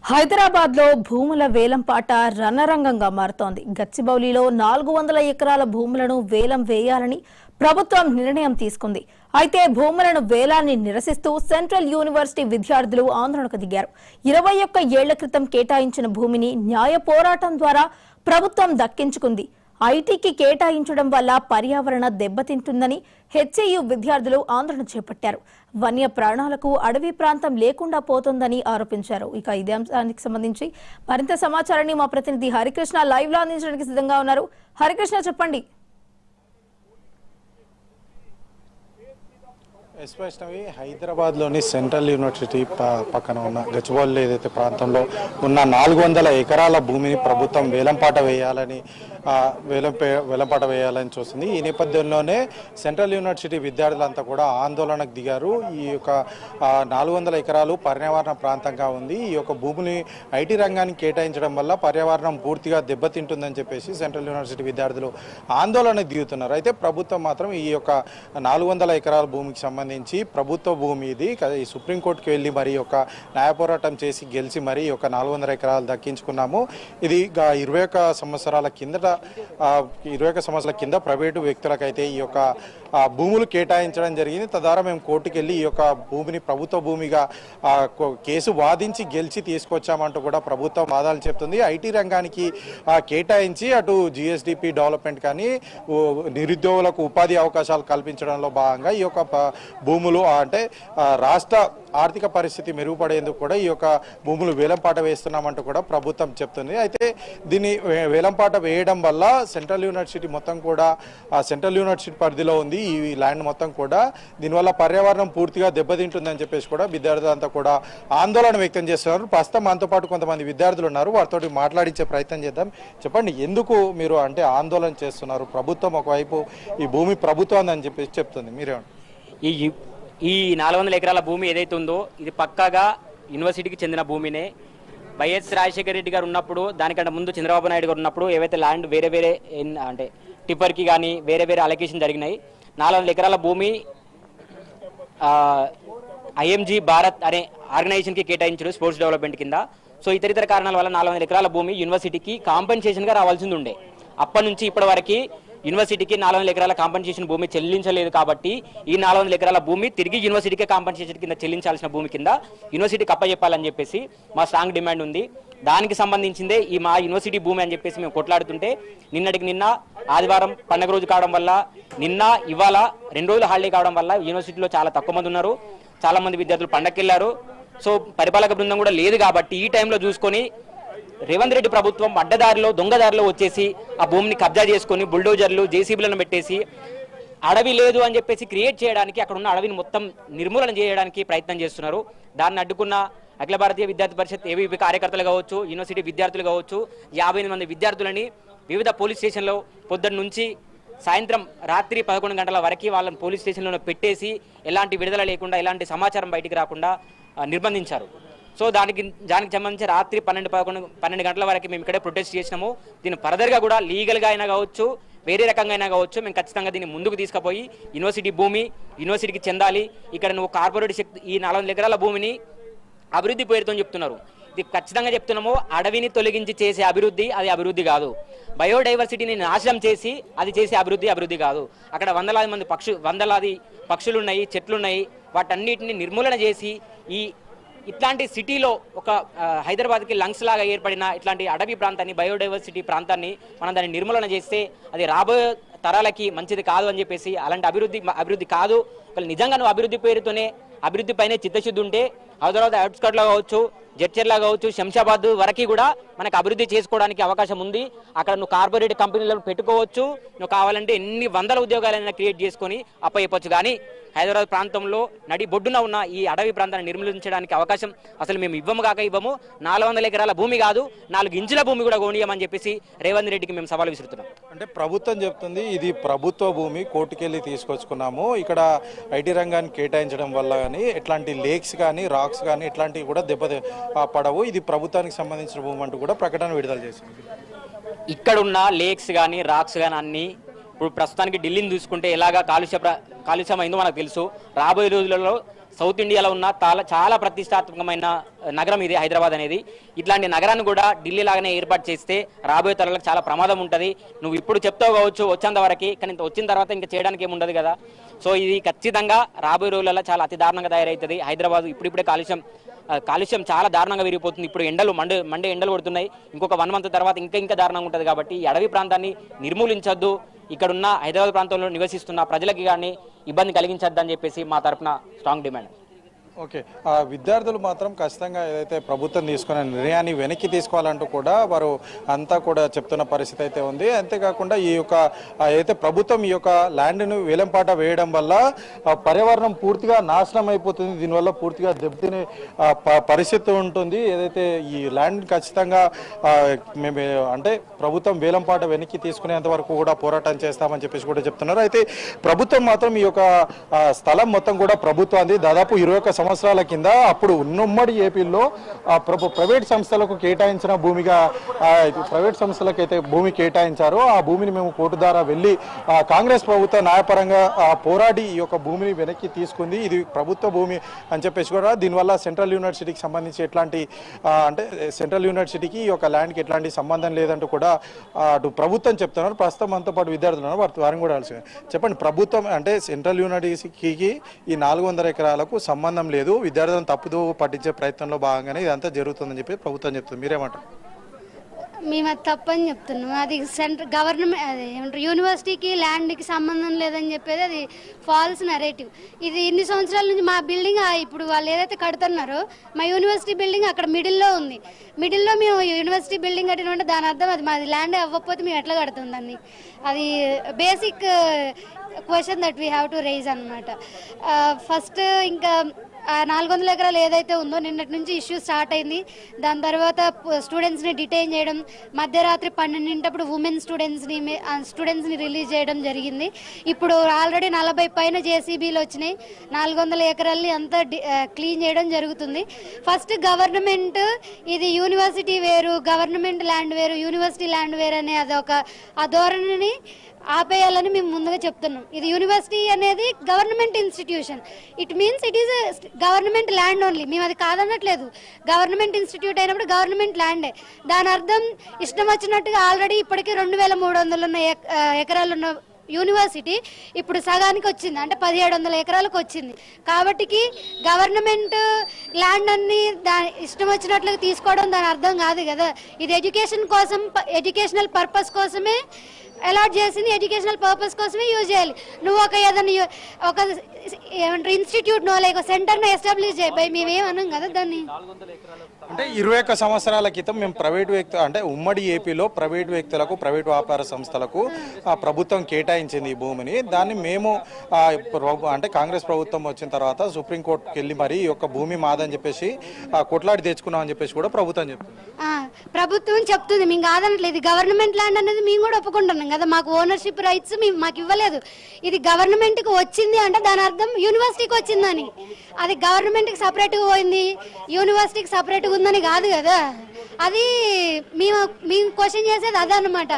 హైదరాబాద్ లో భూముల వేలంపాట రణరంగంగా మారుతోంది. గచ్చిబౌలిలో 400 ఎకరాల భూములను వేలం వేయాలని ప్రభుత్వం నిర్ణయం తీసుకుంది. అయితే భూములను వేలాన్ని నిరసిస్తూ సెంట్రల్ యూనివర్సిటీ విద్యార్థులు ఆందోళనకు దిగారు. 21 ఏళ్ల క్రితం కేటాయించిన భూమిని న్యాయ పోరాటం ద్వారా ప్రభుత్వం దక్కించుకుంది. ఐటీకి కేటాయించడం వల్ల పర్యావరణ దెబ్బతింటుందని హెచ్ఏయు విద్యార్థులు ఆందోళన చేపట్టారు. వన్య ప్రాణాలకు అడవి ప్రాంతం లేకుండా పోతుందని ఆరోపించారు. ఇక ఇదే అంశానికి సంబంధించి మరింత సమాచారాన్ని మా ప్రతినిధి హరికృష్ణ లైవ్ లో అందించడానికి సిద్ధంగా ఉన్నారు. హరికృష్ణ, చెప్పండి. వైష్ణవి, హైదరాబాద్లోని సెంట్రల్ యూనివర్సిటీ పక్కన ఉన్న గచ్చిబౌలి ఏదైతే ప్రాంతంలో ఉన్న 400 ఎకరాల భూమిని ప్రభుత్వం వేలంపాట వేయాలని చూస్తుంది. ఈ నేపథ్యంలోనే సెంట్రల్ యూనివర్సిటీ విద్యార్థులంతా కూడా ఆందోళనకు దిగారు. ఈ యొక్క 400 ఎకరాలు పర్యావరణ ప్రాంతంగా ఉంది. ఈ యొక్క భూమిని ఐటీ రంగానికి కేటాయించడం వల్ల పర్యావరణం పూర్తిగా దెబ్బతింటుందని చెప్పేసి సెంట్రల్ యూనివర్సిటీ విద్యార్థులు ఆందోళనకు దిగుతున్నారు. అయితే ప్రభుత్వం మాత్రం ఈ యొక్క 400 ఎకరాల భూమికి సంబంధించి ప్రభుత్వ భూమి ఇది ఈ సుప్రీంకోర్టుకి వెళ్ళి మరి ఒక న్యాయ పోరాటం చేసి గెలిచి మరి ఒక 400 ఎకరాలు దక్కించుకున్నాము. ఇది 21 సంవత్సరాల కింద ప్రైవేటు వ్యక్తులకైతే ఈ యొక్క భూములు కేటాయించడం జరిగింది. తద్వారా మేము కోర్టుకు వెళ్ళి ఈ యొక్క భూమిని ప్రభుత్వ భూమిగా కేసు వాదించి గెలిచి తీసుకొచ్చామంటూ కూడా ప్రభుత్వం వాదాలు చెప్తుంది. ఐటీ రంగానికి కేటాయించి అటు జిఎస్డిపి డెవలప్మెంట్ కానీ నిరుద్యోగులకు ఉపాధి అవకాశాలు కల్పించడంలో భాగంగా ఈ యొక్క భూములు అంటే రాష్ట్ర ఆర్థిక పరిస్థితి మెరుగుపడేందుకు కూడా ఈ యొక్క భూములు వేలంపాట వేస్తున్నామంటూ కూడా ప్రభుత్వం చెప్తుంది. అయితే దీన్ని వేలంపాట వేయడం వల్ల సెంట్రల్ యూనివర్సిటీ మొత్తం కూడా సెంట్రల్ యూనివర్సిటీ పరిధిలో ఉంది ఈ ల్యాండ్ మొత్తం కూడా. దీనివల్ల పర్యావరణం పూర్తిగా దెబ్బతింటుందని చెప్పేసి కూడా విద్యార్థులంతా కూడా ఆందోళన వ్యక్తం చేస్తున్నారు. ప్రస్తుతం మనతో పాటు కొంతమంది విద్యార్థులు ఉన్నారు, వారితో మాట్లాడించే ప్రయత్నం చేద్దాం. చెప్పండి, ఎందుకు మీరు అంటే ఆందోళన చేస్తున్నారు? ప్రభుత్వం ఒకవైపు ఈ భూమి ప్రభుత్వం అని చెప్పేసి చెప్తుంది, మీరేమంటారు? ఈ 400 ఎకరాల భూమి ఏదైతే ఉందో ఇది పక్కాగా యూనివర్సిటీకి చెందిన భూమినే. వైఎస్ రాజశేఖర రెడ్డి గారు ఉన్నప్పుడు, దానికంటే ముందు చంద్రబాబు నాయుడు గారు ఉన్నప్పుడు ఏవైతే ల్యాండ్ వేరే అంటే టిప్పర్కి కానీ వేరే అలొకేషన్ జరిగినాయి. 400 ఎకరాల భూమి ఐఎంజీ భారత్ అనే ఆర్గనైజేషన్కి కేటాయించారు స్పోర్ట్స్ డెవలప్మెంట్ కింద. సో ఇతర కారణాల వల్ల 400 ఎకరాల భూమి యూనివర్సిటీకి కాంపెన్సేషన్గా రావాల్సింది ఉండే. అప్పటి నుంచి ఇప్పటి వరకు యూనివర్సిటీకి 400 ఎకరాల కాంపెన్సేషన్ భూమి చెల్లించలేదు. కాబట్టి ఈ 400 ఎకరాల భూమి తిరిగి యూనివర్సిటీకే కాంపెన్సేషన్ కింద చెల్లించాల్సిన భూమి కింద యూనివర్సిటీకి అప్పచెప్పాలని చెప్పేసి మా స్ట్రాంగ్ డిమాండ్ ఉంది. దానికి సంబంధించిందే ఈ మా యూనివర్సిటీ భూమి అని చెప్పేసి మేము కొట్లాడుతుంటే నిన్న ఆదివారం పండుగ రోజు కావడం వల్ల ఇవాళ 2 రోజులు హాలిడే కావడం వల్ల యూనివర్సిటీలో చాలా తక్కువ మంది ఉన్నారు. చాలా మంది విద్యార్థులు పండగకి వెళ్ళారు. సో పరిపాలక బృందం కూడా లేదు. కాబట్టి ఈ టైంలో చూసుకొని రేవంత్ రెడ్డి ప్రభుత్వం అడ్డదారిలో దొంగదారిలో వచ్చేసి ఆ భూమిని కబ్జా చేసుకొని బుల్డోజర్లు జేసీబీలను పెట్టేసి అడవి లేదు అని చెప్పేసి క్రియేట్ చేయడానికి, అక్కడ ఉన్న అడవిని మొత్తం నిర్మూలన చేయడానికి ప్రయత్నం చేస్తున్నారు. దాన్ని అడ్డుకున్న అఖిల భారతీయ విద్యార్థి పరిషత్ ఏవీపీ కార్యకర్తలు కావచ్చు, యూనివర్సిటీ విద్యార్థులు కావచ్చు, 58 మంది విద్యార్థులని వివిధ పోలీస్ స్టేషన్లో పొద్దున్న నుంచి సాయంత్రం రాత్రి 11 గంటల వరకు వాళ్ళని పోలీస్ స్టేషన్లో పెట్టేసి ఎలాంటి విడుదల లేకుండా ఎలాంటి సమాచారం బయటికి రాకుండా నిర్బంధించారు. సో దానికి సంబంధించి రాత్రి 12 గంటల వరకు మేము ఇక్కడే ప్రొటెస్ట్ చేసినాము. దీన్ని ఫర్దర్గా కూడా లీగల్గా అయినా కావచ్చు, వేరే రకంగా అయినా కావచ్చు, మేము ఖచ్చితంగా దీన్ని ముందుకు తీసుకుపోయి యూనివర్సిటీ భూమి యూనివర్సిటీకి చెందాలి. ఇక్కడ నువ్వు కార్పొరేట్ శక్తి ఈ 400 ఎకరాల భూమిని అభివృద్ధి పేరుతో చెప్తున్నారు. ఇది ఖచ్చితంగా చెప్తున్నాము, అడవిని తొలగించి చేసే అభివృద్ధి అది అభివృద్ధి కాదు. బయోడైవర్సిటీని నాశనం చేసి అది చేసే అభివృద్ధి కాదు. అక్కడ వందలాది పక్షులున్నాయి, చెట్లున్నాయి, వాటన్నిటిని నిర్మూలన చేసి ఇట్లాంటి సిటీలో ఒక హైదరాబాద్కి లంగ్స్ లాగా ఏర్పడిన ఇట్లాంటి అడవి ప్రాంతాన్ని, బయోడైవర్సిటీ ప్రాంతాన్ని మనం దాన్ని నిర్మూలన చేస్తే అది రాబోయే తరాలకి మంచిది కాదు అని చెప్పేసి, అలాంటి అభివృద్ధి కాదు. నిజంగా నువ్వు అభివృద్ధి పేరుతోనే అభివృద్ధి పైనే చిత్తశుద్ధి ఉంటే హైదరాబాద్ అవుట్స్కట్లో కావచ్చు, జడ్చర్లా కావచ్చు, శంషాబాద్ వరకు కూడా మనకు అభివృద్ధి చేసుకోవడానికి అవకాశం ఉంది. అక్కడ నువ్వు కార్పొరేట్ కంపెనీలను పెట్టుకోవచ్చు, నువ్వు కావాలంటే ఎన్ని వందల ఉద్యోగాలైనా క్రియేట్ చేసుకొని అప్పచెప్పొచ్చు. కానీ హైదరాబాద్ ప్రాంతంలో నడి బొడ్డున ఉన్న ఈ అడవి ప్రాంతాన్ని నిర్మూలించడానికి అవకాశం అసలు మేము ఇవ్వము. 400 ఎకరాల భూమి కాదు, 4 ఇంచుల భూమి కూడా కొనియమని చెప్పేసి రేవంత్ రెడ్డికి మేము సవాల్ విసురుతున్నాం. అంటే ప్రభుత్వం చెప్తుంది ఇది ప్రభుత్వ భూమి, కోర్టుకెళ్ళి తీసుకొచ్చుకున్నాము, ఇక్కడ ఐటీ రంగాన్ని కేటాయించడం వల్ల కానీ ఎట్లాంటి లేక్స్ కానీ రాక్స్ కానీ ఇట్లాంటివి కూడా పడవు, ఇది ప్రభుత్వానికి సంబంధించిన భూమి అంటూ కూడా ప్రకటన విడుదల చేసింది. ఇక్కడున్న లేక్స్ కానీ రాక్స్ కానీ అన్నీ ఇప్పుడు ప్రస్తుతానికి ఢిల్లీని చూసుకుంటే ఎలాగా కాలుష్యం అయిందో మనకు తెలుసు. రాబోయే రోజులలో సౌత్ ఇండియాలో ఉన్న చాలా ప్రతిష్టాత్మకమైన నగరం ఇది హైదరాబాద్ అనేది. ఇట్లాంటి నగరాన్ని కూడా ఢిల్లీ లాగానే ఏర్పాటు చేస్తే రాబోయే తరాలకు చాలా ప్రమాదం ఉంటుంది. నువ్వు ఇప్పుడు చెప్తావు కావచ్చు వచ్చేంత వరకు, కానీ వచ్చిన తర్వాత ఇంకా చేయడానికి ఏమి ఉండదు కదా. సో ఇది ఖచ్చితంగా రాబోయే రోజులలో చాలా అతి దారుణంగా తయారవుతుంది. హైదరాబాద్ ఇప్పుడిప్పుడే కాలుష్యం చాలా దారుణంగా విరిగిపోతుంది. ఇప్పుడు ఎండలు మండే ఎండలు కొడుతున్నాయి. ఇంకొక 1 month తర్వాత ఇంకా దారుణంగా ఉంటుంది. కాబట్టి ఈ అడవి ప్రాంతాన్ని నిర్మూలించొద్దు, ఇక్కడున్న హైదరాబాద్ ప్రాంతంలో నివసిస్తున్న ప్రజలకి కానీ ఇబ్బంది కలిగించద్దు అని చెప్పేసి మా తరఫున స్ట్రాంగ్ డిమాండ్. ఓకే, విద్యార్థులు మాత్రం ఖచ్చితంగా ఏదైతే ప్రభుత్వం తీసుకున్న నిర్ణయాన్ని వెనక్కి తీసుకోవాలంటూ కూడా వారు అంతా కూడా చెప్తున్న పరిస్థితి అయితే ఉంది. అంతేకాకుండా ఈ యొక్క ఏదైతే ప్రభుత్వం ఈ యొక్క ల్యాండ్ను వేలంపాట వేయడం వల్ల పర్యావరణం పూర్తిగా నాశనం అయిపోతుంది. దీనివల్ల పూర్తిగా దెబ్బతినే పరిస్థితి ఉంటుంది. ఏదైతే ఈ ల్యాండ్ ఖచ్చితంగా మేము అంటే ప్రభుత్వం వేలంపాట వెనక్కి తీసుకునేంత వరకు కూడా పోరాటం చేస్తామని చెప్పేసి కూడా చెప్తున్నారు. అయితే ప్రభుత్వం మాత్రం ఈ యొక్క స్థలం మొత్తం కూడా ప్రభుత్వాన్ని దాదాపు 21 సంవత్సరాల కింద అప్పుడు ఉమ్మడి ఏపీలో ప్రైవేట్ సంస్థలకు కేటాయించిన భూమిగా ప్రైవేట్ సంస్థలకైతే భూమి కేటాయించారో ఆ భూమిని మేము కోర్టు ద్వారా వెళ్ళి కాంగ్రెస్ ప్రభుత్వ న్యాయపరంగా పోరాడి ఈ యొక్క భూమిని వెనక్కి తీసుకుంది. ఇది ప్రభుత్వ భూమి అని చెప్పేసి కూడా దీనివల్ల సెంట్రల్ యూనివర్సిటీకి సంబంధించి ఎట్లాంటి అంటే సెంట్రల్ యూనివర్సిటీకి ఈ యొక్క ల్యాండ్కి ఎట్లాంటి సంబంధం లేదంటూ కూడా అటు ప్రభుత్వం చెప్తున్నారు. ప్రస్తుతం మనతో పాటు విద్యార్థులు ఉన్నారు, వారిని కూడా చెప్పండి. ప్రభుత్వం అంటే సెంట్రల్ యూనివర్సిటీకి ఈ 400 ఎకరాలకు సంబంధం లేదు, విద్యార్థులను తప్పుదో పట్టించే ప్రయత్నంలో భాగంగానే ఇదంతా జరుగుతుందని చెప్పి ప్రభుత్వం చెప్తుంది. మీరేమంటారు? మేము అది తప్పని చెప్తున్నాం. అది గవర్నమెంట్ ఏమంటారు యూనివర్సిటీకి ల్యాండ్కి సంబంధం లేదని చెప్పేది అది ఫాల్స్ నెరేటివ్. ఇది ఇన్ని సంవత్సరాల నుంచి మా బిల్డింగ్ ఇప్పుడు వాళ్ళు ఏదైతే కడుతున్నారో మా యూనివర్సిటీ బిల్డింగ్ అక్కడ మిడిల్లో ఉంది. మిడిల్లో మేము యూనివర్సిటీ బిల్డింగ్ కట్టినంటే దాని అర్థం అది మాది ల్యాండ్ అవ్వకపోతే మేము ఎట్లా కడుతుంది దాన్ని. అది basic question that we have to raise అనమాట. ఫస్ట్ ఇంకా 400 ఎకరాలు ఏదైతే ఉందో నిన్నటి నుంచి ఇష్యూ స్టార్ట్ అయింది. దాని తర్వాత స్టూడెంట్స్ని డిటైన్ చేయడం, మధ్యరాత్రి 12 స్టూడెంట్స్ని రిలీజ్ చేయడం జరిగింది. ఇప్పుడు ఆల్రెడీ 40 పైన జేసీబీలు వచ్చినాయి. 400 ఎకరాల్ని అంతా క్లీన్ చేయడం జరుగుతుంది. ఫస్ట్ గవర్నమెంట్ ఇది యూనివర్సిటీ వేరు, గవర్నమెంట్ ల్యాండ్ వేరు, యూనివర్సిటీ ల్యాండ్ వేరు అనే ఆ ధోరణిని ఆపేయాలని మేము ముందుగా చెప్తున్నాం. ఇది యూనివర్సిటీ అనేది government institution, it means it is government land only. మేము అది కాదనట్లేదు, గవర్నమెంట్ ఇన్స్టిట్యూట్ అయినప్పుడు గవర్నమెంట్ ల్యాండే. దాని అర్థం ఇష్టం వచ్చినట్టుగా ఆల్రెడీ ఇప్పటికీ 2300 ఉన్న ఎకరాలు ఉన్న యూనివర్సిటీ ఇప్పుడు సగానికి వచ్చింది, అంటే 1700 ఎకరాలకు వచ్చింది. కాబట్టి గవర్నమెంట్ ల్యాండ్ అన్ని ఇష్టం వచ్చినట్లుగా తీసుకోవడం దాని అర్థం కాదు కదా. ఇది ఎడ్యుకేషన్ కోసం, ఎడ్యుకేషనల్ పర్పస్ కోసమే అలాట్ చేసింది, ఎడ్యుకేషనల్ పర్పస్ కోసమే యూజ్ చేయాలి. నువ్వు ఏదైనా ఒక ఏమంటారు ఇన్స్టిట్యూట్నో లేక సెంటర్ను ఎస్టాబ్లిష్ చేయి, మేమేమన్నాం కదా దాన్ని. అంటే 21 సంవత్సరాల క్రితం మేము ప్రైవేట్ వ్యక్తులు అంటే ఉమ్మడి ఏపీలో ప్రైవేట్ వ్యక్తులకు, ప్రైవేట్ వ్యాపార సంస్థలకు ప్రభుత్వం కేటాయించింది ఈ భూమిని. దాన్ని మేము అంటే కాంగ్రెస్ ప్రభుత్వం వచ్చిన తర్వాత సుప్రీంకోర్టుకి వెళ్ళి మరి ఈ యొక్క భూమి మాదని చెప్పేసి కొట్లాడి తెచ్చుకున్నాం అని చెప్పేసి కూడా ప్రభుత్వం చెప్తుంది. ప్రభుత్వం చెప్తుంది, మేము కాదనట్లేదు. ఇది గవర్నమెంట్ ల్యాండ్ అనేది మేము కూడా ఒప్పుకుంటున్నాం కదా. మాకు ఓనర్షిప్ రైట్స్ మాకు ఇవ్వలేదు. ఇది గవర్నమెంట్కి వచ్చింది అంటే దాని అర్థం యూనివర్సిటీకి వచ్చిందని. అది గవర్నమెంట్కి సపరేట్గా పోయింది, యూనివర్సిటీకి సపరేట్గా ఉందని కాదు కదా. అది మేము క్వశ్చన్ చేసేది అదనమాట.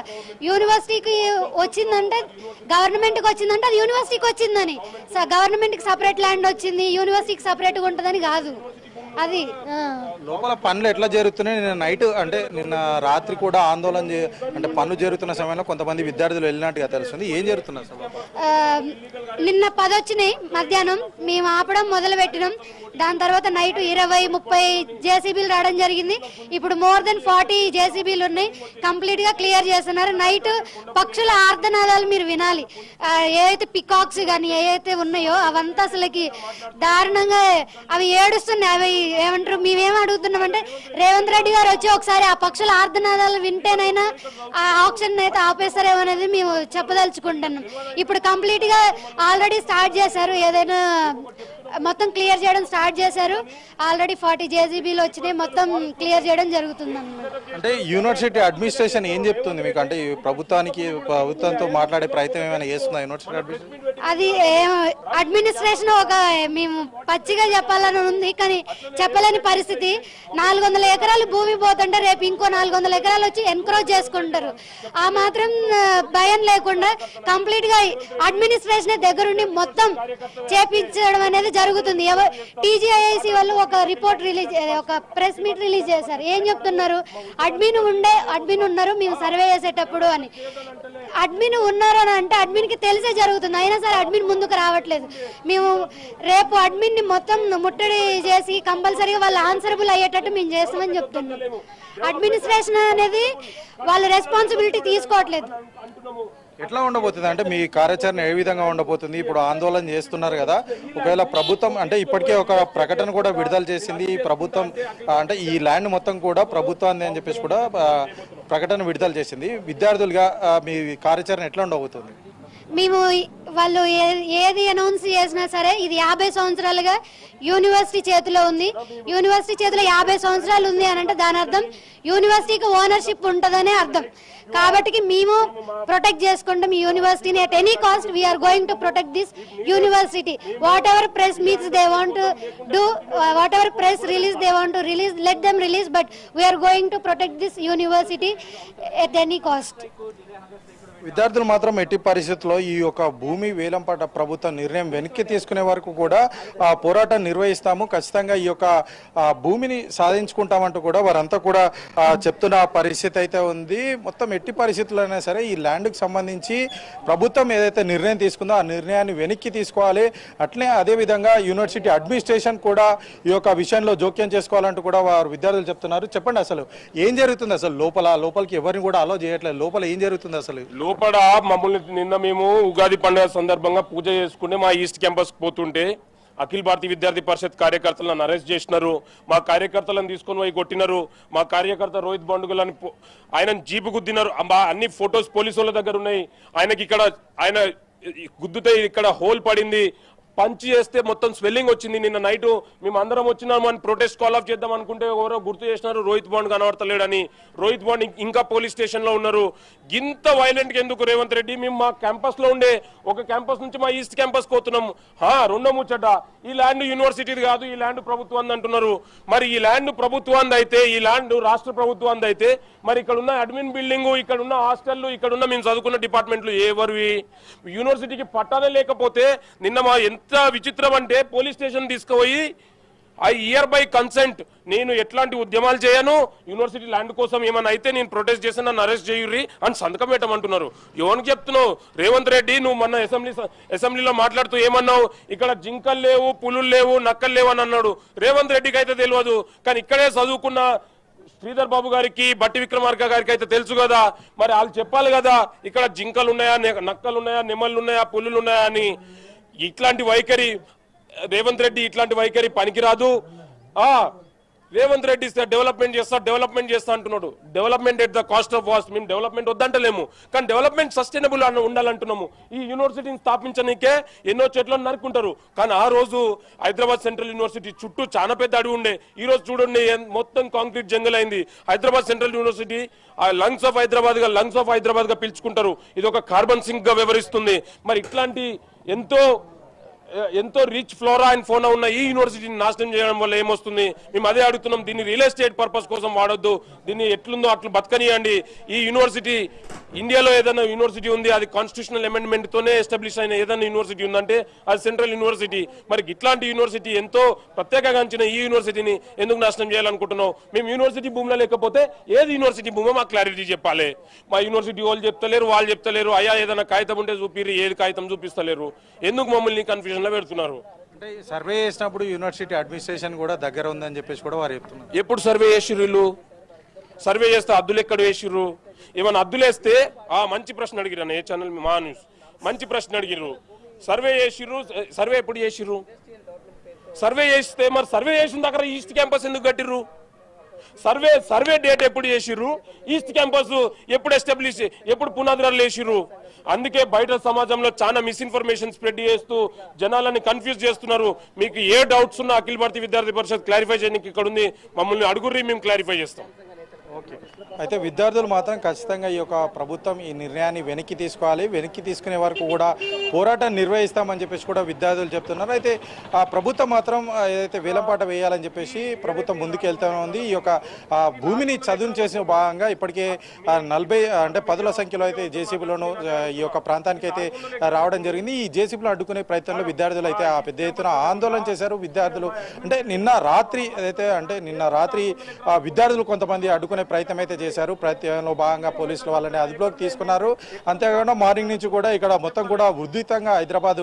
యూనివర్సిటీకి వచ్చిందంటే, గవర్నమెంట్కి వచ్చిందంటే అది యూనివర్సిటీకి వచ్చిందని. గవర్నమెంట్కి సపరేట్ ల్యాండ్ వచ్చింది, యూనివర్సిటీకి సపరేట్గా ఉంటుందని కాదు. అది లోపల పనులు ఎట్లా జరుగుతున్నాయి? నిన్న రాత్రి కూడా ఆందోళన అంటే పనులు జరుగుతున్న సమయంలో కొంతమంది విద్యార్థులు వెళ్ళినట్టుగా తెలుస్తుంది. ఏం జరుగుతున్నారు? నిన్న 10 వచ్చినాయి మధ్యాహ్నం, మేము ఆపడం మొదలు పెట్టినాం. దాని తర్వాత నైట్ 20-30 జేసీబీలు రావడం జరిగింది. ఇప్పుడు మోర్ దెన్ 40 జేసీబీలు ఉన్నాయి, కంప్లీట్ గా క్లియర్ చేస్తున్నారు. నైట్ పక్షుల ఆర్తనాదాలు మీరు వినాలి. ఏదైతే పికాక్స్ కానీ ఏవైతే ఉన్నాయో అవంతా అసలుకి దారుణంగా అవి ఏడుస్తున్నాయి. అవి ఏమంటారు, మేమేం అడుగుతున్నామంటే రేవంత్ రెడ్డి గారు వచ్చి ఒకసారి ఆ పక్షుల ఆర్తనాదాలు వింటేనైనా ఆ ఆక్షన్ అయితే ఆపేస్తారేమో అనేది మేము చెప్పదలుచుకుంటున్నాం. ఇప్పుడు కంప్లీట్ గా ఆల్రెడీ స్టార్ట్ చేశారు, ఏదైనా మొత్తం క్లియర్ చేయడం స్టార్ట్ చేశారు. ఆల్రెడీ 40 జేసీబీలు వచ్చినాయి, మొత్తం క్లియర్ చేయడం జరుగుతుంది అన్నమాట. అంటే యూనివర్సిటీ అడ్మినిస్ట్రేషన్ ఏం చెప్తుంది మీకు? అంటే ప్రభుత్వంతో మాట్లాడే ప్రయత్నం ఏమైనా చేస్తుందా యూనివర్సిటీ అడ్మినిస్ట్రేషన్? అది అడ్మినిస్ట్రేషన్ మేము పచ్చిగా చెప్పాలని ఉంది, కానీ చెప్పలేని పరిస్థితి. 400 ఎకరాలు భూమి పోతుంటే రేపు ఇంకో 400 ఎకరాలు వచ్చి ఎన్క్రోచ్ చేసుకుంటారు. ఆ మాత్రం భయం లేకుండా కంప్లీట్ గా అడ్మినిస్ట్రేషన్ దగ్గరుండి మొత్తం చేపించడం అనేది జరుగుతుంది. టీజీఐఐసి వాళ్ళు ఒక రిపోర్ట్ రిలీజ్, ఒక ప్రెస్ మీట్ రిలీజ్ చేశారు. ఏం చెప్తున్నారు? అడ్మిన్ ఉన్నారు మేము సర్వే చేసేటప్పుడు అని. అడ్మిన్ ఉన్నారు అని అంటే అడ్మిన్ కి తెలిసే జరుగుతుంది, అయినా సరే అడ్మిన్ ముందుకు రావట్లేదు. మేము రేపు అడ్మిన్ ని మొత్తం ముట్టడి చేసి కంపల్సరీగా వాళ్ళు ఆన్సరబుల్ అయ్యేటట్టు మేము చేస్తామని చెప్తున్నాం. అడ్మినిస్ట్రేషన్ అనేది వాళ్ళ రెస్పాన్సిబిలిటీ తీసుకోవట్లేదు. ఎట్లా ఉండబోతుంది అంటే మీ కార్యాచరణ ఏ విధంగా ఉండబోతుంది? ఇప్పుడు ఆందోళన చేస్తున్నారు కదా, ఒకవేళ ప్రభుత్వం అంటే ఇప్పటికే ఒక ప్రకటన కూడా విడుదల చేసింది ప్రభుత్వం, అంటే ఈ ల్యాండ్ మొత్తం కూడా ప్రభుత్వాన్ని అని చెప్పేసి కూడా ప్రకటన విడుదల చేసింది. విద్యార్థులుగా మీ కార్యాచరణ ఎట్లా ఉండబోతుంది? మేము వాళ్ళు ఏది అనౌన్స్ చేసినా సరే ఇది 50 సంవత్సరాలుగా యూనివర్సిటీ చేతిలో ఉంది. యూనివర్సిటీ చేతిలో 50 సంవత్సరాలు ఉంది అని అంటే దాని అర్థం యూనివర్సిటీకి ఓనర్షిప్ ఉంటుందనే అర్థం. కాబట్టి మేము ప్రొటెక్ట్ చేసుకుంటాం ఈ యూనివర్సిటీని. At any cost we're going to protect this university. Whatever press meets they want to do, whatever press release they want to release, let them release, but we're going to protect this university at any cost. విద్యార్థులు మాత్రం ఎట్టి పరిస్థితుల్లో ఈ యొక్క భూమి వేలంపాట ప్రభుత్వం నిర్ణయం వెనక్కి తీసుకునే వరకు కూడా పోరాటం నిర్వహిస్తాము, ఖచ్చితంగా ఈ యొక్క భూమిని సాధించుకుంటామంటూ కూడా వారంతా కూడా చెప్తున్న పరిస్థితి అయితే ఉంది. మొత్తం ఎట్టి పరిస్థితుల్లోనే సరే ఈ ల్యాండ్కి సంబంధించి ప్రభుత్వం ఏదైతే నిర్ణయం తీసుకుందో ఆ నిర్ణయాన్ని వెనక్కి తీసుకోవాలి. అట్లే అదేవిధంగా యూనివర్సిటీ అడ్మినిస్ట్రేషన్ కూడా ఈ యొక్క విషయంలో జోక్యం చేసుకోవాలంటూ కూడా వారు విద్యార్థులు చెప్తున్నారు. చెప్పండి, అసలు ఏం జరుగుతుంది? అసలు లోపలికి ఎవరిని కూడా అలో చేయట్లేదు, లోపల ఏం జరుగుతుంది? అసలు లోపల మమ్మల్ని నిన్న మేము ఉగాది పండుగ సందర్భంగా పూజ చేసుకుంటే మా ఈస్ట్ క్యాంపస్ పోతుంటే అఖిల భారతీయ విద్యార్థి పరిషత్ కార్యకర్తలను అరెస్ట్ చేసినారు. మా కార్యకర్తలను తీసుకొని పోయి కొట్టినారు. మా కార్యకర్త రోహిత్ బండుగులని ఆయన జీపు గుద్దినారు. అన్ని ఫొటోస్ పోలీసు వాళ్ళ దగ్గర ఉన్నాయి. ఆయన గుద్దుతే ఇక్కడ హోల్ పడింది, పంచి చేస్తే మొత్తం స్వెల్లింగ్ వచ్చింది. నిన్న నైట్ మేము అందరం వచ్చినాము అని ప్రొటెస్ట్ కాల్ ఆఫ్ చేద్దాం అనుకుంటే ఎవరో గుర్తు చేసినారు రోహిత్ బాండ్ కనబడతలేడని. రోహిత్ బాండ్ ఇంకా పోలీస్ స్టేషన్ లో ఉన్నారు. ఇంత వైలెంట్ ఎందుకు రేవంత్ రెడ్డి? మేము మా క్యాంపస్ లో ఉండే ఒక క్యాంపస్ నుంచి మా ఈస్ట్ క్యాంపస్ పోతున్నాము. రెండో ముచ్చట, ఈ ల్యాండ్ యూనివర్సిటీది కాదు, ఈ ల్యాండ్ ప్రభుత్వాన్ని అంటున్నారు. మరి ఈ ల్యాండ్ ప్రభుత్వాన్ని అయితే, ఈ ల్యాండ్ రాష్ట్ర ప్రభుత్వాన్ని అయితే, మరి ఇక్కడ ఉన్న అడ్మిన్ బిల్డింగ్, ఇక్కడ ఉన్న హాస్టల్, ఇక్కడ ఉన్న మేము చదువుకున్న డిపార్ట్మెంట్లు ఎవరివి? యూనివర్సిటీకి పట్టాలే లేకపోతే నిన్న మా ఎంత విచిత్రం అంటే పోలీస్ స్టేషన్ తీసుకుపోయి ఐ ఇయర్ బై కన్సెంట్, నేను ఎట్లాంటి ఉద్యమాలు చేయను, యూనివర్సిటీ ల్యాండ్ కోసం ఏమైనా అయితే నేను ప్రొటెస్ట్ చేసి నన్ను అరెస్ట్ చేయుర్రి అని సంతకం పెట్టమంటున్నారు. ఎవరికి చెప్తున్నావు? రేవంత్ రెడ్డి, నువ్వు మొన్న అసెంబ్లీలో మాట్లాడుతూ ఏమన్నావు? ఇక్కడ జింకలు లేవు, పులులు లేవు, నక్కలు లేవు అని అన్నాడు. రేవంత్ రెడ్డికి అయితే తెలియదు, కానీ ఇక్కడే చదువుకున్న శ్రీధర్ బాబు గారికి, బట్టి విక్రమార్క గారికి అయితే తెలుసు కదా. మరి వాళ్ళు చెప్పాలి కదా, ఇక్కడ జింకలు ఉన్నాయా, నక్కలు ఉన్నాయా, నెమళ్ళు ఉన్నాయా, పులులు ఉన్నాయా అని. ఇట్లాంటి వైఖరి రేవంత్ రెడ్డి, ఇట్లాంటి వైఖరి పనికిరాదు. రేవంత్ రెడ్డి డెవలప్మెంట్ చేస్తా అంటున్నాడు. Development at the cost of waste. మేము డెవలప్మెంట్ వద్దంటలేము, కానీ డెవలప్మెంట్ సస్టైనబుల్ ఉండాలంటున్నాము. ఈ యూనివర్సిటీని స్థాపించడానికే ఎన్నో చెట్లను నరుకుంటారు, కానీ ఆ రోజు హైదరాబాద్ సెంట్రల్ యూనివర్సిటీ చుట్టూ చాలా పెద్ద అడవి ఉండే. ఈ రోజు చూడండి మొత్తం కాంక్రీట్ జంగల్ అయింది. Hyderabad central university lungs of Hyderabad గా పిలుచుకుంటారు. ఇది ఒక కార్బన్ సింక్ గా వ్యవహరిస్తుంది. మరి ఇట్లాంటి ఎంతో రిచ్ ఫ్లోరా అండ్ ఫోనా ఉన్న ఈ యూనివర్సిటీని నాశనం చేయడం వల్ల ఏమొస్తుంది? మేము అదే అడుగుతున్నాం. దీన్ని రియల్ ఎస్టేట్ పర్పస్ కోసం వాడొద్దు, దీన్ని ఎట్లుందో అట్లా బతకనియండి. ఈ యూనివర్సిటీ, ఇండియాలో ఏదైనా యూనివర్సిటీ ఉంది అది కాన్స్టిట్యూషనల్ అమెండ్మెంట్ తోనే ఎస్టాబ్లిష్ అయిన ఏదైనా యూనివర్సిటీ ఉందంటే అది సెంట్రల్ యూనివర్సిటీ. మరి ఇట్లాంటి యూనివర్సిటీ, ఎంతో ప్రత్యేకంగా ఈ యూనివర్సిటీని ఎందుకు నాశనం చేయాలనుకుంటున్నావు? మేము యూనివర్సిటీ భూమిలో లేకపోతే ఏది యూనివర్సిటీ భూమో మాకు క్లారిటీ చెప్పాలి. మా యూనివర్సిటీ వాళ్ళు చెప్తలేరు. అయ్యా ఏదైనా కాగితం ఉంటే చూపిరి, ఏది కాగితం చూపిస్తలేరు. ఎందుకు మమ్మల్ని కన్ఫ్యూజన్ లో పెడుతున్నారు? అంటే సర్వే చేసినప్పుడు యూనివర్సిటీ అడ్మినిస్ట్రేషన్ కూడా దగ్గర ఉందని చెప్పేసి కూడా వారు చెప్తున్నారు. ఎప్పుడు సర్వే చేసిర్రు? సర్వే చేస్తే అద్దులు ఎక్కడ వేసిర్రు? ఏమైనా అద్దులేస్తే మంచి ప్రశ్న అడిగిరు. ఏ ఛానల్? మా న్యూస్ మంచి ప్రశ్న అడిగిర్రు. సర్వే చేసిర్రు. సర్వే ఎప్పుడు చేసిర్రు? సర్వే చేస్తే మరి సర్వే చేసిన దగ్గర ఈస్ట్ క్యాంపస్ ఎందుకు కట్టిర్రు? సర్వే డేట్ ఎప్పుడు చేసిర్రు? ఈస్ట్ క్యాంపస్ ఎప్పుడు ఎస్టాబ్లిష్, ఎప్పుడు పునాదురాలు వేసిర్రు? అందుకే బయట సమాజంలో చాలా మిస్ఇన్ఫర్మేషన్ స్ప్రెడ్ చేస్తూ జనాలని కన్ఫ్యూజ్ చేస్తున్నారు. మీకు ఏ డౌట్స్ ఉన్నా అఖిల భారతీయ విద్యార్థి పరిషత్ క్లారిఫై చేయడానికి ఇక్కడ ఉంది. మమ్మల్ని అడుగుర్రి, మేము క్లారిఫై చేస్తాం. ఓకే, అయితే విద్యార్థులు మాత్రం ఖచ్చితంగా ఈ యొక్క ప్రభుత్వం ఈ నిర్ణయాన్ని వెనక్కి తీసుకోవాలి, వెనక్కి తీసుకునే వరకు కూడా పోరాటం నిర్వహిస్తామని చెప్పేసి కూడా విద్యార్థులు చెప్తున్నారు. అయితే ఆ ప్రభుత్వం మాత్రం ఏదైతే వేలంపాట వేయాలని చెప్పేసి ప్రభుత్వం ముందుకు వెళ్తూనే ఉంది. ఈ యొక్క భూమిని చదును చేసిన భాగంగా ఇప్పటికే 40 అంటే 10ల సంఖ్యలో అయితే జేసీబీలను ఈ యొక్క ప్రాంతానికి అయితే రావడం జరిగింది. ఈ జేసీబీలను అడ్డుకునే ప్రయత్నంలో విద్యార్థులు అయితే ఆ పెద్ద ఎత్తున ఆందోళన చేశారు. విద్యార్థులు అంటే నిన్న రాత్రి విద్యార్థులు కొంతమంది అడ్డుకునే ప్రయత్నం అయితే చేశారు. ప్రయత్నంలో భాగంగా పోలీసులు వాళ్ళని అదుపులోకి తీసుకున్నారు. అంతేకాకుండా మార్నింగ్ నుంచి కూడా ఇక్కడ మొత్తం కూడా ఉద్రిక్తంగా హైదరాబాద్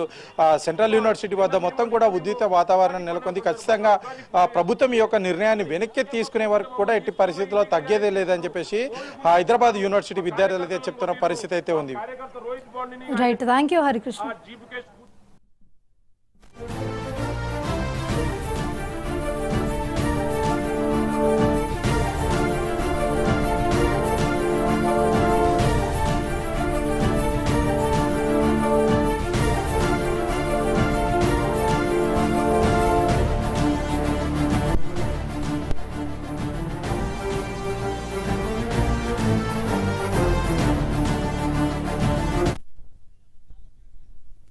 సెంట్రల్ యూనివర్సిటీ వద్ద మొత్తం కూడా ఉద్రిక్త వాతావరణం నెలకొంది. ఖచ్చితంగా ప్రభుత్వం ఈ యొక్క నిర్ణయాన్ని వెనక్కి తీసుకునే వరకు కూడా ఎట్టి పరిస్థితుల్లో తగ్గేదే లేదని చెప్పేసి హైదరాబాద్ యూనివర్సిటీ విద్యార్థులు అయితే చెప్తున్న పరిస్థితి అయితే ఉంది. Right, thank you Harikrishna.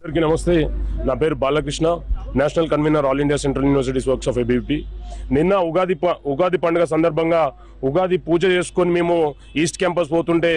అందరికీ నమస్తే. నా పేరు Balakrishna, national convener all India central universities works of ABVP. నిన్న ఉగాది పండుగ సందర్భంగా ఉగాది పూజ చేసుకొని మేము ఈస్ట్ క్యాంపస్ పోతుంటే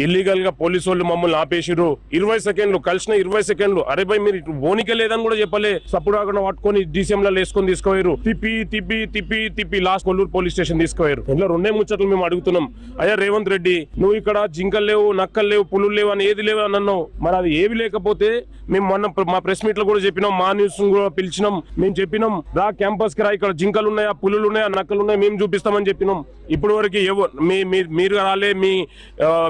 ఇల్లీగల్ గా పోలీసు వాళ్ళు మమ్మల్ని ఆపేసిరు. 20 సెకండ్లు కలిసిన 20 సెకండ్లు. అరే భయ్ మీరు బోనికే లేదని కూడా చెప్పలే. సప్పుడు కాకుండా పట్టుకొని DCM వేసుకొని తీసుకుపోయారు. తిప్పి తిప్పి తిప్పి తిప్పి లాస్ట్ కొల్లూరు పోలీస్ స్టేషన్ తీసుకుపోయారు. ఇంట్లో 2 ముచ్చట్లు మేము అడుగుతున్నాం. అయ్యా రేవంత్ రెడ్డి, నువ్వు ఇక్కడ జింకలు లేవు, నక్కలు లేవు, పులులు లేవు అని ఏది లేవు అని అన్నావు. మరి అది ఏవి లేకపోతే మేము మొన్న మా ప్రెస్ మీట్ లో కూడా చెప్పినాం, మా న్యూస్ కూడా పిలిచినాం. మేము చెప్పినాం రా క్యాంపస్ కి రా, ఇక్కడ జింకలు ఉన్నాయా, పులులు ఉన్నాయా, నక్కలు ఉన్నాయా, మేము చూపిస్తామని చెప్పినాం. ఇప్పుడు వరకు మీరు రాలే, మీ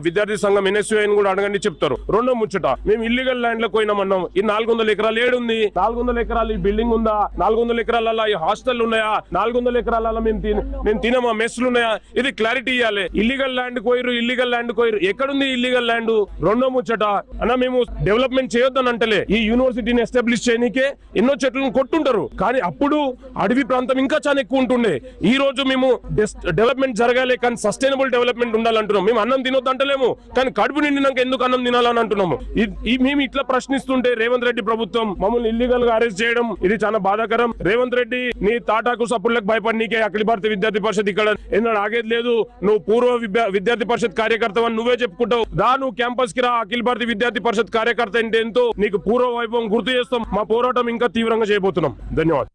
విద్యార్థి సంఘం NSU కూడా అడగండి చెప్తారు. 2వ ముచ్చట, మేము ఇల్లీగల్ ల్యాండ్ లో పోయినామన్నాం. ఈ 400 ఎకరాలు ఏడుంది? 400 ఎకరాలు ఈ బిల్డింగ్ ఉందా? 400 ఎకరాల ఈ హాస్టల్ ఉన్నాయా? 400 ఎకరాల మేము తినమా, మెస్లు ఉన్నాయా? ఇది క్లారిటీ ఇవ్వాలి. ఇల్లీగల్ ల్యాండ్ కోయిరు ఎక్కడుంది ఇల్లీగల్ ల్యాండ్? 2వ ముచ్చట, అన్న మేము డెవలప్మెంట్ చేయొద్దని అంటలే. ఈ యూనివర్సిటీని ఎస్టాబ్లిష్ చేయడానికే ఎన్నో చెట్లను కొట్టుంటారు, కానీ అప్పుడు అడవి ప్రాంతం ఇంకా చాలా ఎక్కువ ఉంటుండే. ఈ రోజు మేము డెవలప్మెంట్ జరగాలి, కానీ సస్టైనబుల్ డెవలప్మెంట్ ఉండాలంటున్నాం. మేము అన్నం తినొద్దు అంటలేము, కానీ కడుపు నిండినాక ఎందుకు అన్నం తినాలని అంటున్నాము. మేము ఇట్లా ప్రశ్నిస్తుంటే రేవంత్ రెడ్డి ప్రభుత్వం మమ్మల్ని ఇల్లీగల్ గా అరెస్ట్ చేయడం ఇది చాలా బాధాకరం. రేవంత్ రెడ్డి, నీ తాటాకు సప్పులకు భయపడి నీకే అఖిల భారత విద్యార్థి పరిషత్ ఇక్కడ ఎన్నడూ ఆగేది లేదు. నువ్వు పూర్వ విద్యార్థి పరిషత్ కార్యకర్త అని నువ్వే చెప్పుకుంటావు. నువ్వు క్యాంపస్ కి రా, అఖిల భారత విద్యార్థి పరిషత్ కార్యకర్త అంటే ఎంతో నీకు పూర్వ వైభవం గుర్తు చేస్తాం. మా పోరాటం ఇంకా తీవ్రంగా చేయబోతున్నాం. ధన్యవాదాలు.